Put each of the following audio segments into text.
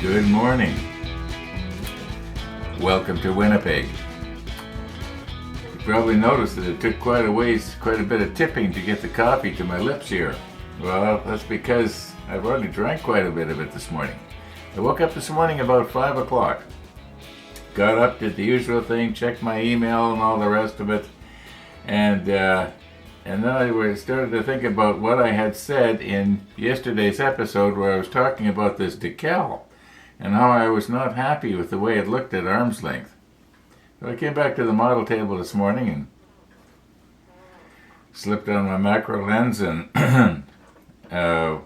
Good morning. Welcome to Winnipeg. You probably noticed that it took quite a bit of tipping to get the coffee to my lips here. Well, that's because I've already drank quite a bit of it this morning. I woke up this morning about 5 o'clock. Got up, did the usual thing, checked my email and all the rest of it. And then I started to think about what I had said in yesterday's episode where I was talking about this decal and how I was not happy with the way it looked at arm's length. So I came back to the model table this morning and slipped on my macro lens and I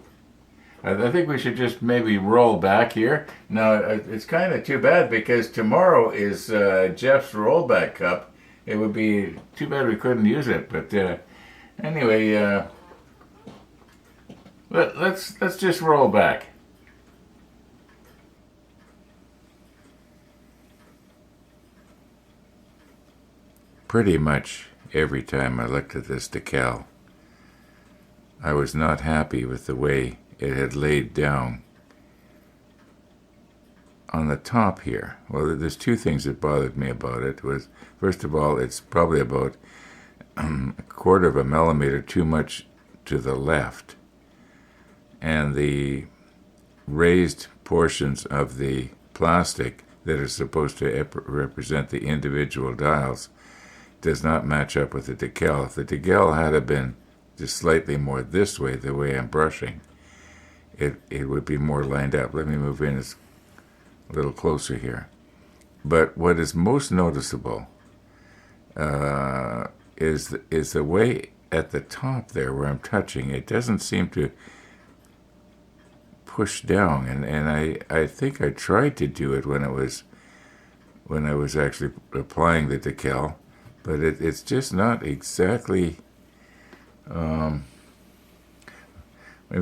think we should just maybe roll back here. Now, it's kind of too bad because tomorrow is Jeff's rollback cup. It would be too bad we couldn't use it, but anyway, let's just roll back. Pretty much every time I looked at this decal, I was not happy with the way it had laid down on the top here. Well, there's two things that bothered me about it. Was, first of all, it's probably about a quarter of a millimeter too much to the left, and the raised portions of the plastic that are supposed to represent the individual dials does not match up with the decal. If the decal had been just slightly more this way, the way I'm brushing, it would be more lined up. Let me move in a little closer here. But what is most noticeable is the way at the top there where I'm touching, it doesn't seem to push down, and I think I tried to do it when I was actually applying the decal, but it's just not exactly. Maybe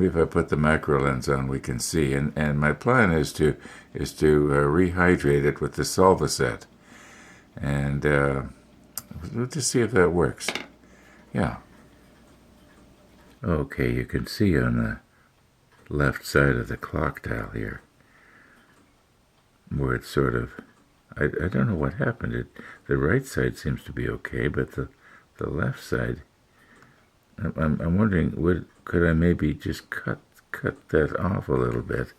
if I put the macro lens on, we can see. And my plan is to rehydrate it with the Solvaset, and we'll just see if that works. Yeah. Okay, you can see on the left side of the clock dial here where it's sort of, I don't know what happened. The right side seems to be okay, but the left side, I'm wondering, could I maybe just cut that off a little bit?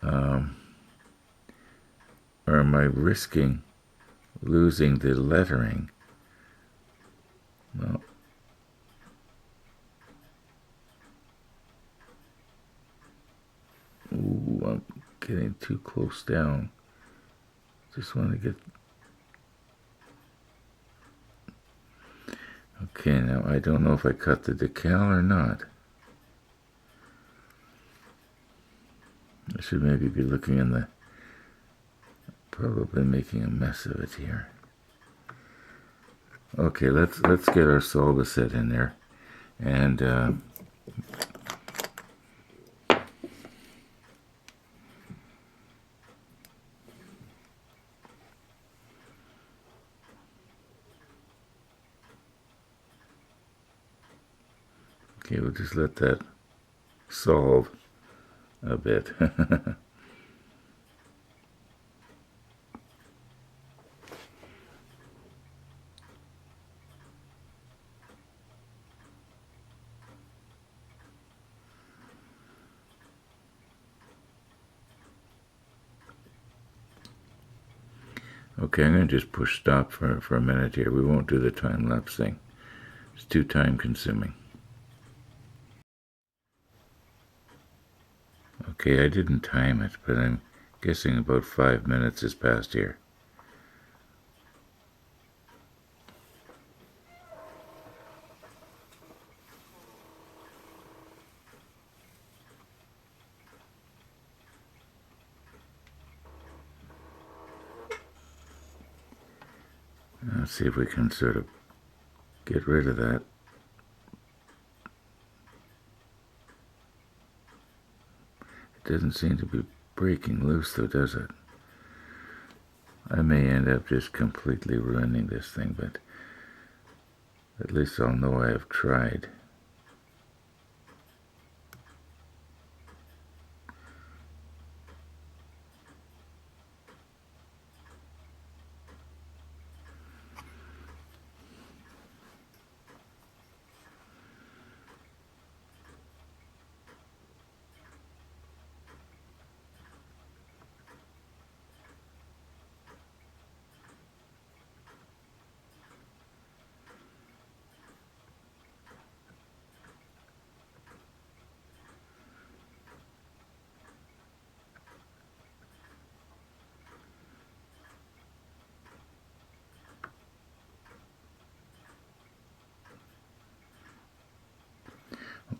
Or am I risking losing the lettering? No. Ooh, I'm getting too close down. Just want to get... Okay, now I don't know if I cut the decal or not. I should maybe be looking in the... Probably making a mess of it here. Okay, let's get our Solvaset in there. And... okay, we'll just let that solve a bit. Okay, I'm going to just push stop for a minute here. We won't do the time-lapse thing. It's too time-consuming. Okay, I didn't time it, but I'm guessing about 5 minutes has passed here. Let's see if we can sort of get rid of that. It doesn't seem to be breaking loose though, does it? I may end up just completely ruining this thing, but at least I'll know I have tried.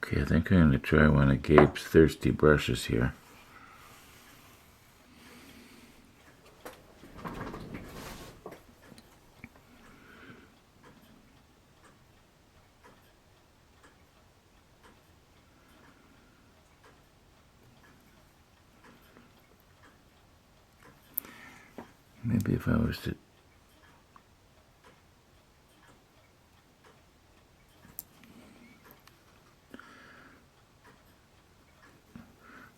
Okay, I think I'm going to try one of Gabe's thirsty brushes here. Maybe if I was to...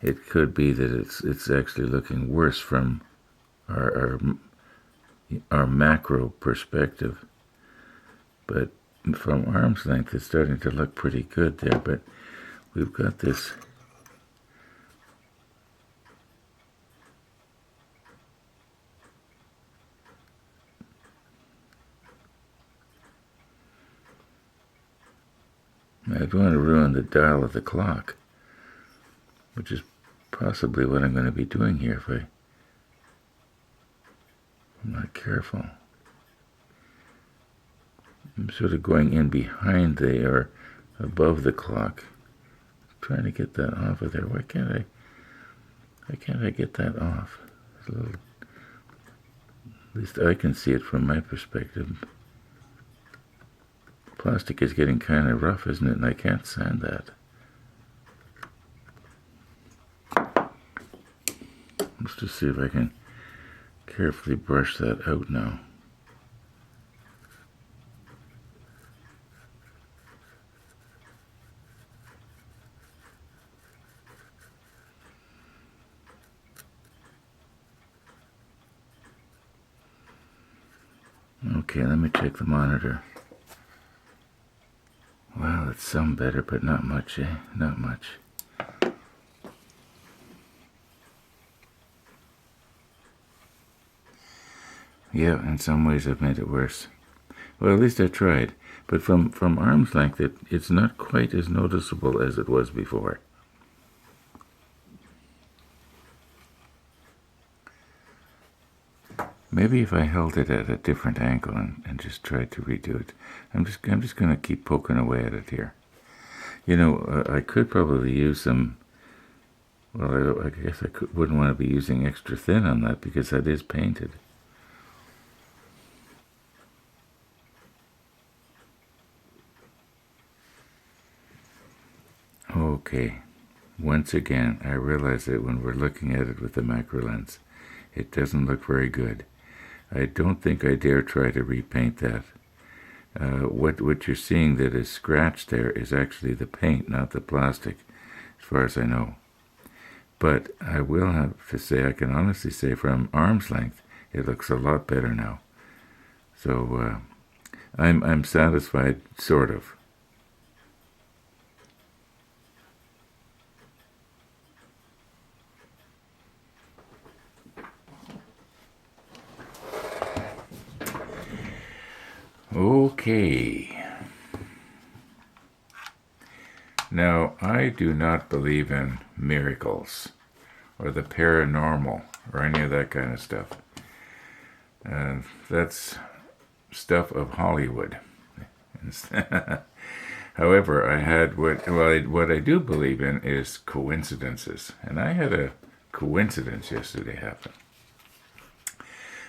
It could be that it's actually looking worse from our macro perspective, but from arm's length it's starting to look pretty good there. But we've got this I don't want to ruin the dial of the clock, which is possibly what I'm going to be doing here if I'm not careful. I'm sort of going in behind or above the clock, trying to get that off of there. Why can't I get that off? It's a little, at least I can see it from my perspective. Plastic is getting kind of rough, isn't it? And I can't sand that. Let's just see if I can carefully brush that out now. Okay, let me check the monitor. Well, it's some better, but not much, eh? Not much. Yeah, in some ways I've made it worse. Well, at least I tried. But from arm's length, it's not quite as noticeable as it was before. Maybe if I held it at a different angle and just tried to redo it. I'm just going to keep poking away at it here. You know, I could probably use some... Well, I guess wouldn't want to be using extra thin on that because that is painted. Okay, once again, I realize that when we're looking at it with the macro lens, it doesn't look very good. I don't think I dare try to repaint that. What you're seeing that is scratched there is actually the paint, not the plastic, as far as I know. But I will have to say, I can honestly say from arm's length, it looks a lot better now. So I'm satisfied, sort of. Okay. Now, I do not believe in miracles or the paranormal or any of that kind of stuff. That's stuff of Hollywood. However, I had what I do believe in is coincidences. And I had a coincidence yesterday happen.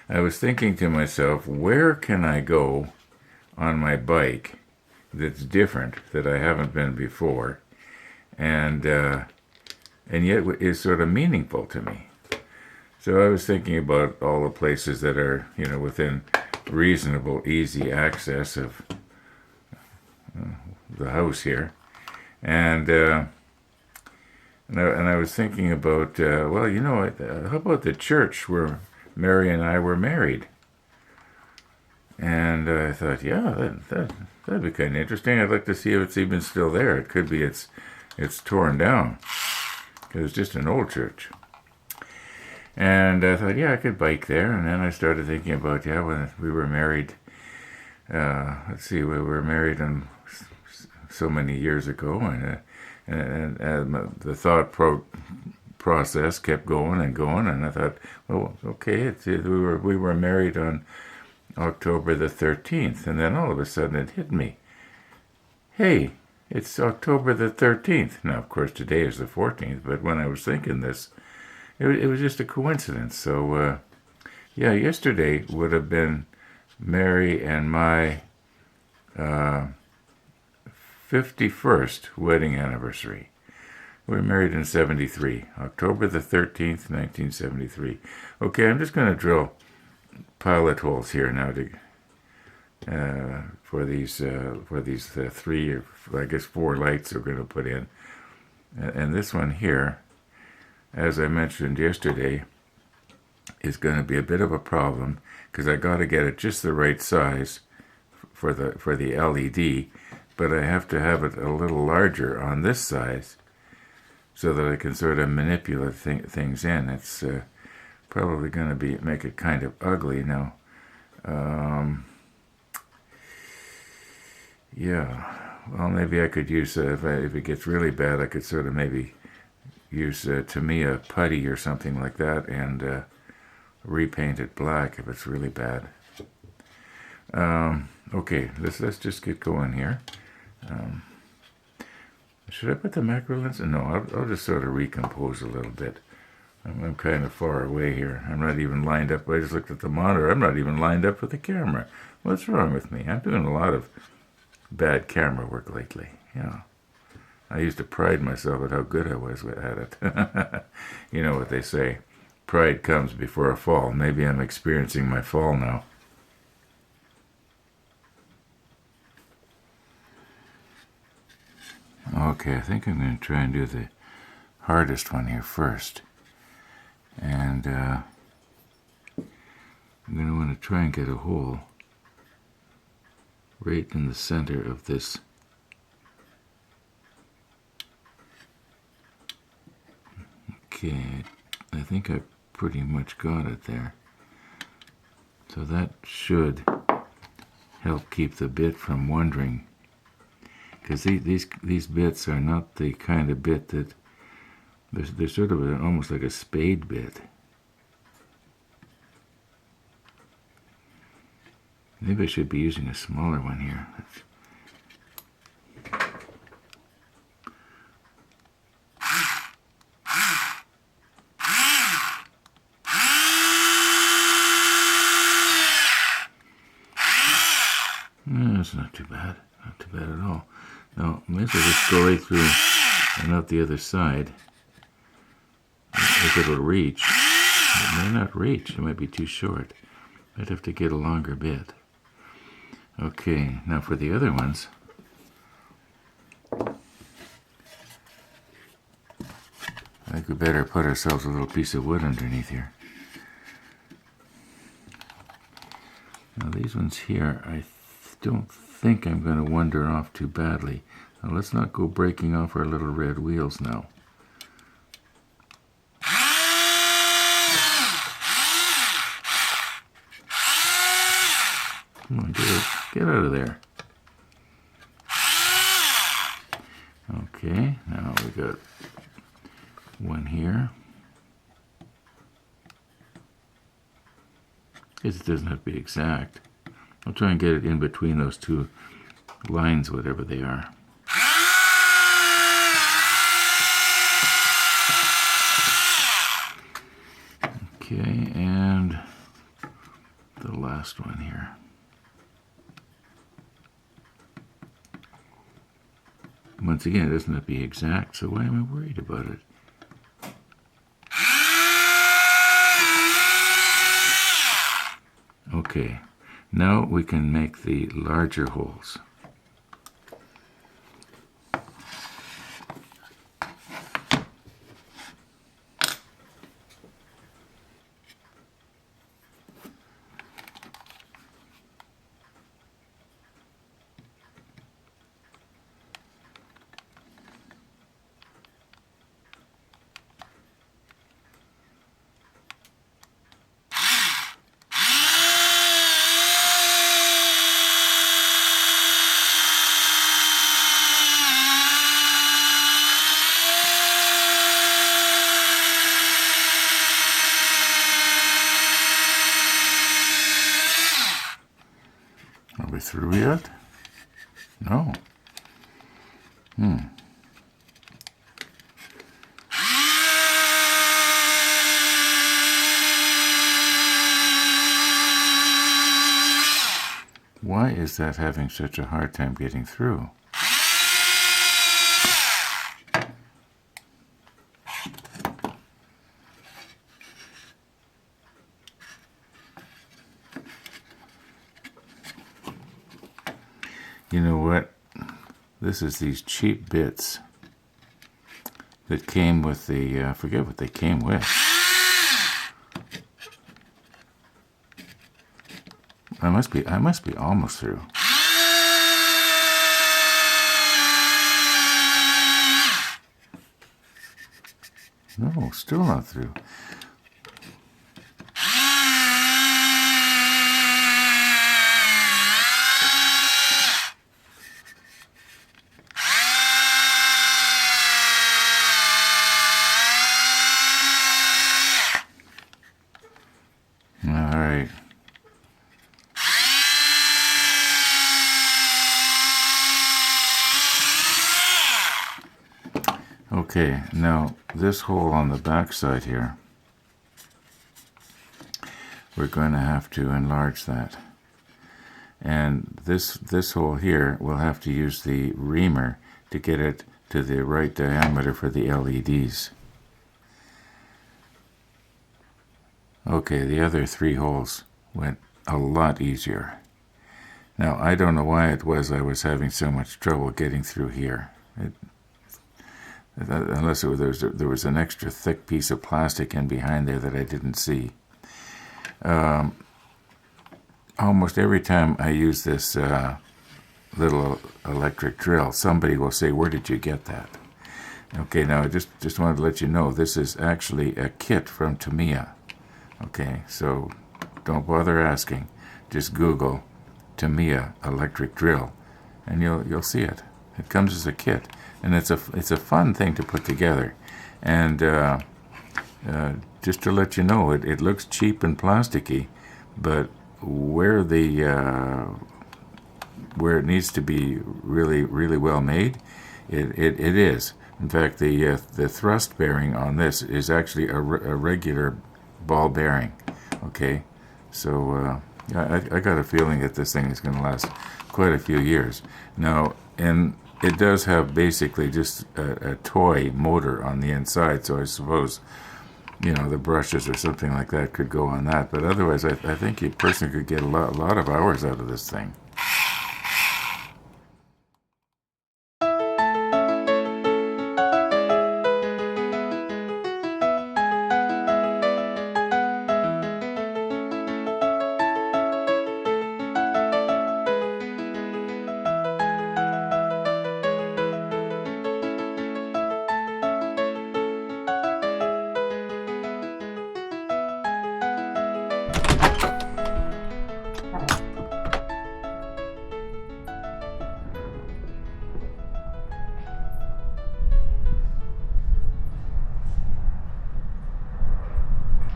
I was thinking to myself, where can I go on my bike that's different, that I haven't been before, and yet is sort of meaningful to me. So I was thinking about all the places that are, within reasonable, easy access of the house here, and I was thinking about, how about the church where Mary and I were married? And I thought, yeah, that'd be kind of interesting. I'd like to see if it's even still there. It could be it's torn down. It was just an old church. And I thought, yeah, I could bike there. And then I started thinking about, when we were married. We were married so many years ago, and the thought process kept going and going. And I thought, well, okay, we were married on October the 13th, and then all of a sudden it hit me. Hey, It's October the 13th. Now, of course, today is the 14th, but when I was thinking this, it was just a coincidence. So, yeah, yesterday would have been Mary and my 51st wedding anniversary. We were married in 73, October the 13th, 1973. Okay, I'm just going to drill pilot holes here now to for these three, or I guess four lights we're going to put in. And this one here, as I mentioned yesterday, is going to be a bit of a problem because I got to get it just the right size for the LED, but I have to have it a little larger on this size so that I can sort of manipulate things in. It's probably going to make it kind of ugly now. Yeah, well, maybe I could use, if it gets really bad, I could sort of maybe use Tamiya putty or something like that and repaint it black if it's really bad. Okay, let's just get going here. Should I put the macro lens? No, I'll just sort of recompose a little bit. I'm kind of far away here. I'm not even lined up. I just looked at the monitor. I'm not even lined up with the camera. What's wrong with me? I'm doing a lot of bad camera work lately. Yeah. I used to pride myself at how good I was at it. You know what they say, pride comes before a fall. Maybe I'm experiencing my fall now. Okay, I think I'm going to try and do the hardest one here first. And I'm going to want to try and get a hole right in the center of this. Okay, I think I pretty much got it there. So that should help keep the bit from wandering. Because these bits are not the kind of bit that, they're sort of almost like a spade bit. Maybe I should be using a smaller one here. No, it's not too bad. Not too bad at all. Now, I might as well just go right through and out the other side. If it'll reach. It may not reach. It might be too short. I'd have to get a longer bit. Okay, now for the other ones. I think we better put ourselves a little piece of wood underneath here. Now these ones here, I don't think I'm going to wander off too badly. Now let's not go breaking off our little red wheels now. Come on, get out of there. Okay, now we got one here. It doesn't have to be exact. I'll try and get it in between those two lines, whatever they are. Okay, and the last one here. Once again, it doesn't have to be exact, so why am I worried about it? Okay, now we can make the larger holes. Are we through yet? No. Why is that having such a hard time getting through? You know what? This is these cheap bits that came with the, I forget what they came with. I must be almost through. No, still not through. All right. Okay, now this hole on the back side here, we're going to have to enlarge that. And this hole here, we'll have to use the reamer to get it to the right diameter for the LEDs. Okay, the other 3 holes went a lot easier. Now, I don't know why it was I was having so much trouble getting through here. Unless there was an extra thick piece of plastic in behind there that I didn't see. Almost every time I use this little electric drill, somebody will say, "Where did you get that?" Okay, now I just wanted to let you know this is actually a kit from Tamiya. Okay, so don't bother asking. Just Google Tamiya electric drill, and you'll see it. It comes as a kit, and it's a fun thing to put together. And just to let you know, it looks cheap and plasticky, but where it needs to be really well made, it is. In fact, the thrust bearing on this is actually a regular ball bearing. Okay, so I got a feeling that this thing is going to last quite a few years. Now, and it does have basically just a toy motor on the inside, so I suppose, you know, the brushes or something like that could go on that. But otherwise, I think a person could get a lot of hours out of this thing.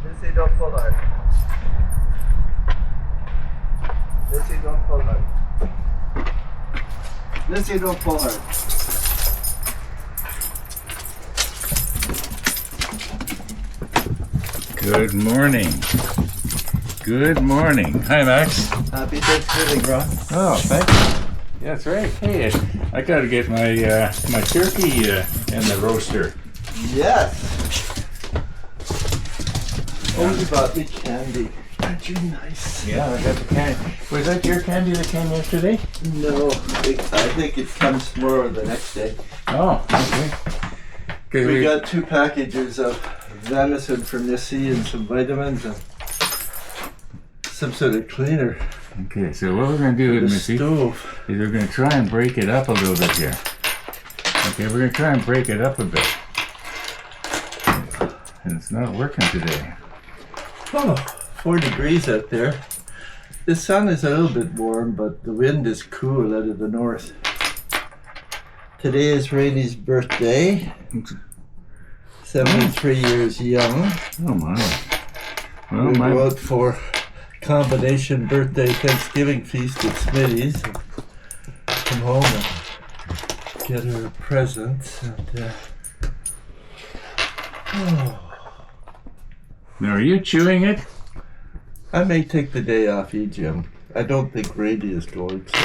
Lucy, don't pull hard. Lucy, don't pull hard. Lucy, don't pull hard. Good morning. Good morning. Hi, Max. Happy Thanksgiving, bro. Oh, thank you. Yeah, that's right. Hey, I got to get my my turkey in the roaster. Yes. Oh, you bought me candy. Aren't you nice? Yeah, I got the candy. Was that your candy that came yesterday? No, I think it comes tomorrow the next day. Oh, okay. We got 2 packages of venison for Missy and some vitamins and some sort of cleaner. Okay, so what we're going to do, Missy, is stove. we're going to try and break it up a little bit here. Okay, we're going to try and break it up a bit. And it's not working today. Oh, 4 degrees out there. The sun is a little bit warm, but the wind is cool out of the north. Today is Rainey's birthday. 73 years young. Oh my. Well, We'll go out for combination birthday Thanksgiving feast at Smitty's. Come home and get her a present. And, Now, are you chewing it? I may take the day off, Jim. I don't think Grady is going, so.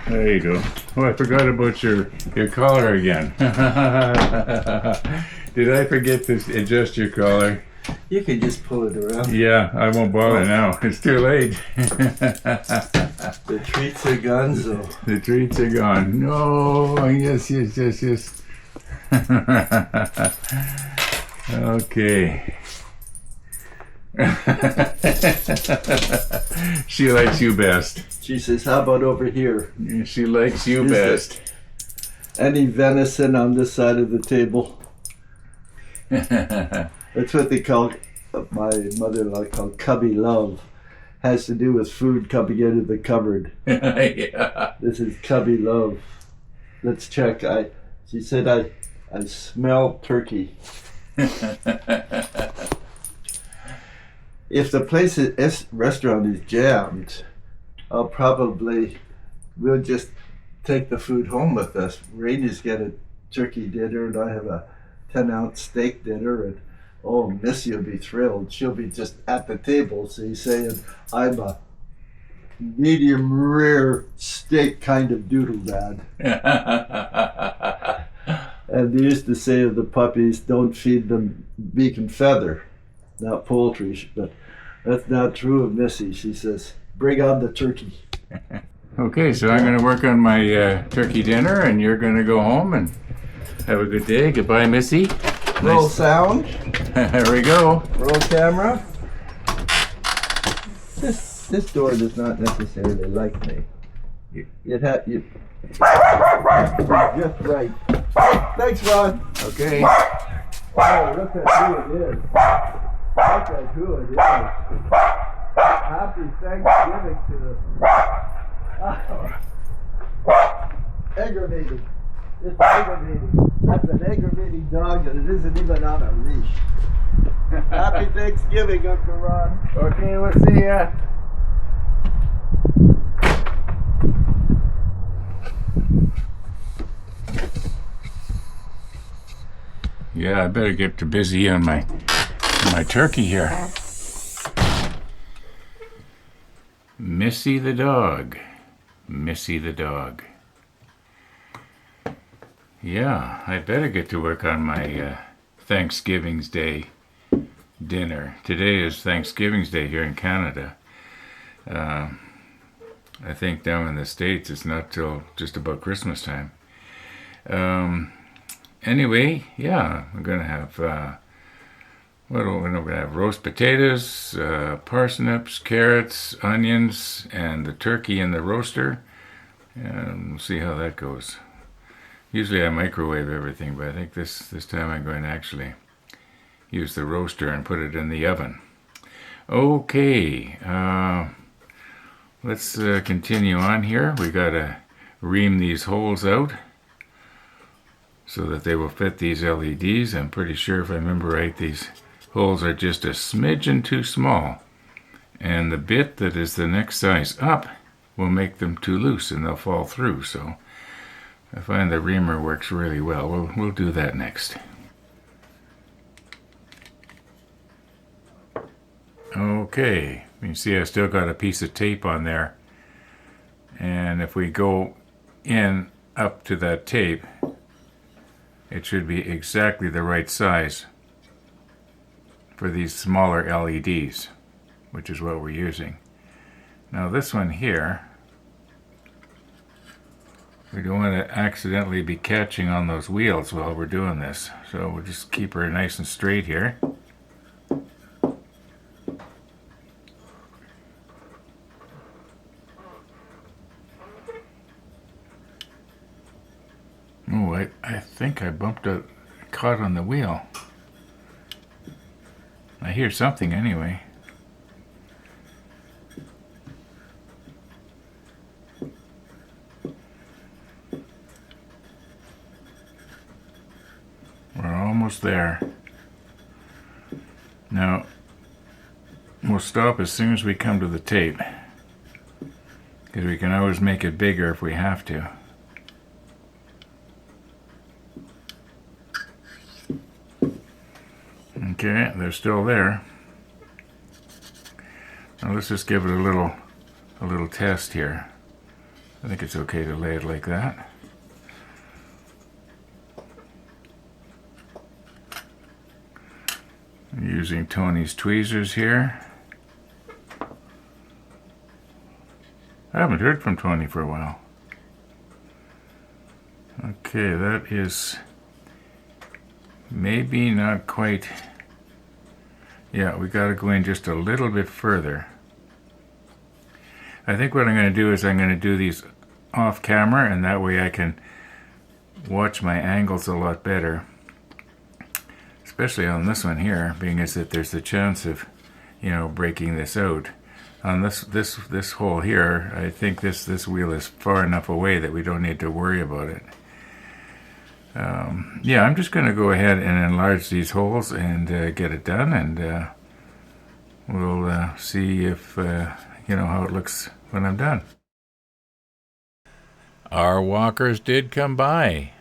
There you go. Oh, I forgot about your collar again. Did I forget to adjust your collar? You can just pull it around. Yeah, I won't bother now. It's too late. The treats are gone, so. The treats are gone. No, yes. Okay. She likes you best. She says, how about over here? She likes you best. Any venison on this side of the table? That's what they call, my mother-in-law called cubby love. Has to do with food coming out of the cupboard. Yeah. This is cubby love. Let's check. She said I smell turkey. If the restaurant is jammed, we'll just take the food home with us. Rainey's got a turkey dinner and I have a 10-ounce steak dinner, and Missy will be thrilled. She'll be just at the table, so he's saying, I'm a medium rare steak kind of doodle dad. And they used to say of the puppies, don't feed them beak and feather, not poultry, but that's not true of Missy. She says, bring on the turkey. Okay, so I'm going to work on my turkey dinner, and you're going to go home and have a good day. Goodbye, Missy. Roll sound. There we go. Roll camera. This door does not necessarily like me. You just right. Thanks, Ron. Okay. Oh, look at who it is. Look at who it is. Happy Thanksgiving to them. Aggravating. It's aggravating. That's an aggravating dog, and it isn't even on a leash. Happy Thanksgiving, Uncle Ron. Okay, we'll see ya. Yeah, I better get to busy on my turkey here. Missy the dog. Missy the dog. Yeah, I better get to work on my Thanksgiving's Day dinner. Today is Thanksgiving's Day here in Canada. I think down in the States it's not till just about Christmas time. Anyway, yeah, I'm gonna have we're gonna have roast potatoes, parsnips, carrots, onions, and the turkey in the roaster, and we'll see how that goes. Usually I microwave everything, but I think this time I'm going to actually use the roaster and put it in the oven. Okay, let's continue on here. We gotta ream these holes out so that they will fit these LEDs. I'm pretty sure, if I remember right, these holes are just a smidgen too small, and the bit that is the next size up will make them too loose and they'll fall through. So I find the reamer works really well. We'll do that next. Okay, you can see I still got a piece of tape on there, and if we go in up to that tape, it should be exactly the right size for these smaller LEDs, which is what we're using. Now this one here, we don't want to accidentally be catching on those wheels while we're doing this, so we'll just keep her nice and straight here. Oh, I think I caught on the wheel. I hear something anyway. We're almost there. Now, we'll stop as soon as we come to the tape. because we can always make it bigger if we have to. Okay, they're still there. Now let's just give it a little test here. I think it's okay to lay it like that. I'm using Tony's tweezers here. I haven't heard from Tony for a while. Okay, that is maybe not quite. Yeah, we got to go in just a little bit further. I think what I'm going to do is I'm going to do these off camera, and that way I can watch my angles a lot better. Especially on this one here, being as that there's the chance of, breaking this out. On this hole here, I think this wheel is far enough away that we don't need to worry about it. Yeah, I'm just going to go ahead and enlarge these holes and get it done, and we'll see if how it looks when I'm done. Our walkers did come by,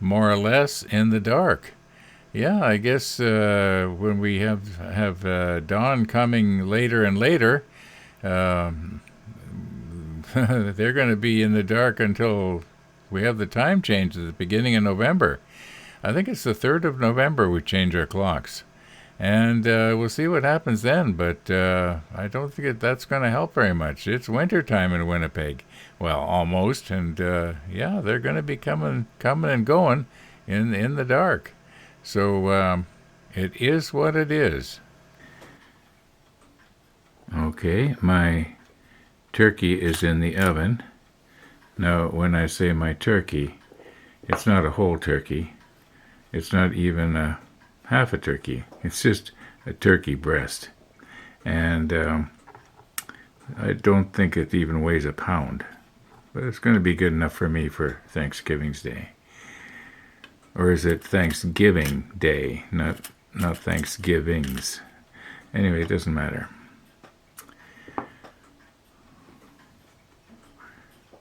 more or less in the dark. Yeah, I guess when we have dawn coming later and later, they're going to be in the dark until we have the time change at the beginning of November. I think it's the 3rd of November we change our clocks. And we'll see what happens then, but I don't think that's going to help very much. It's winter time in Winnipeg. Well, almost, and yeah, they're going to be coming and going in the dark. So it is what it is. Okay, my turkey is in the oven. Now, when I say my turkey, it's not a whole turkey. It's not even half a turkey. It's just a turkey breast. And I don't think it even weighs a pound. But it's going to be good enough for me for Thanksgiving's Day. Or is it Thanksgiving Day, not Thanksgivings? Anyway, it doesn't matter.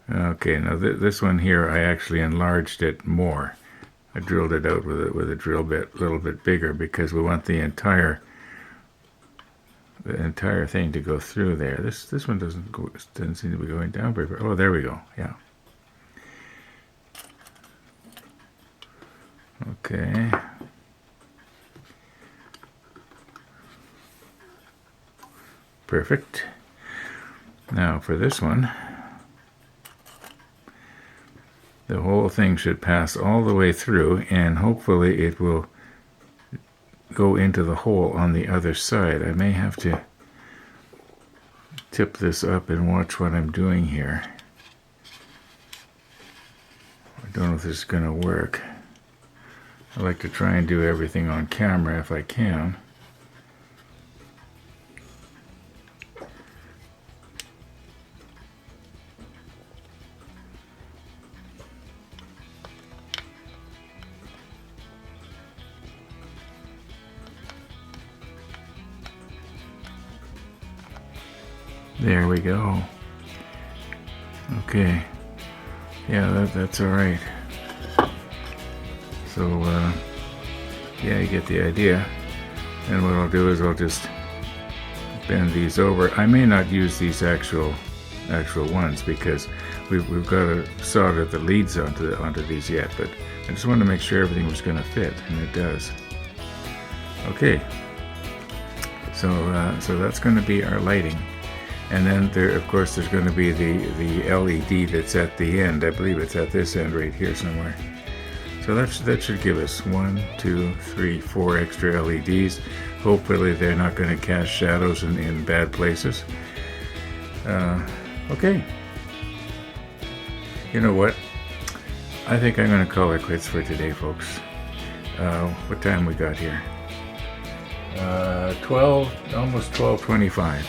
Okay, now this one here, I actually enlarged it more. I drilled it out with a drill bit, a little bit bigger, because we want the entire thing to go through there. This one doesn't seem to be going down very far. Oh, there we go. Yeah. Okay. Perfect. Now for this one, the whole thing should pass all the way through, and hopefully it will go into the hole on the other side. I may have to tip this up and watch what I'm doing here. I don't know if this is going to work. I like to try and do everything on camera if I can. There we go. Okay. Yeah, that's all right. So, yeah, you get the idea. And what I'll do is I'll just bend these over. I may not use these actual ones, because we've got to solder the leads onto these yet. But I just wanted to make sure everything was going to fit, and it does. Okay. So that's going to be our lighting. And then of course there's going to be the LED that's at the end. I believe it's at this end right here somewhere. So that should give us 1, 2, 3, 4 extra LEDs. Hopefully they're not going to cast shadows in bad places. Okay. You know what? I think I'm going to call it quits for today, folks. What time we got here? almost 12:25.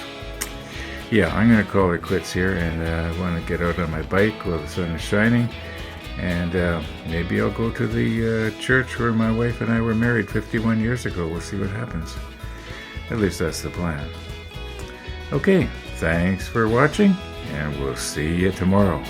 Yeah, I'm going to call it quits here, and I want to get out on my bike while the sun is shining, and maybe I'll go to the church where my wife and I were married 51 years ago. We'll see what happens. At least that's the plan. Okay, thanks for watching, and we'll see you tomorrow.